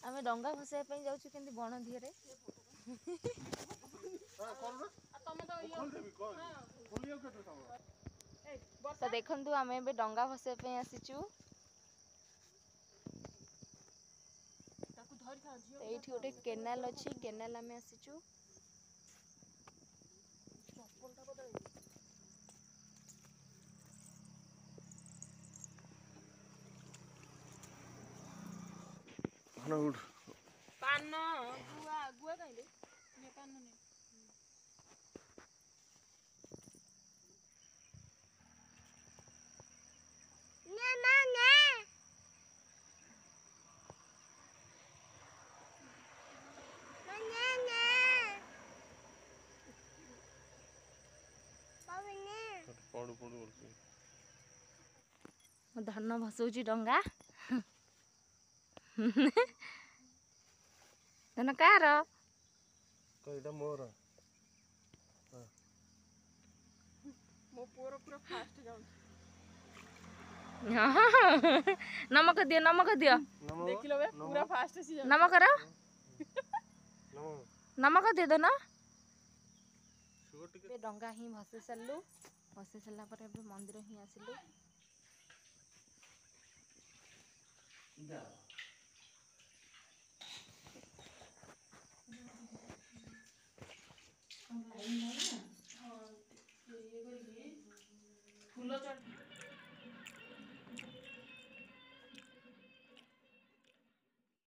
आम डंगा भसाइबा जाऊँ कि बण धीरे तो देखु आम ए डंगा भसाइबा आसीचु ये गोटे केनाल अच्छी केनाल आम आसीचु पान गुआ गुआ कहीं पान नहीं धान भसौची डंगा धान कार मोर मो पुअर पूरा फास्ट जाऊँ नमक दियो देख लो पूरा फास्ट सी जाऊँ नमक नमक दे दो ना डंगा ही भसई सारू भसई सारा पर मंदिर ही आसिलु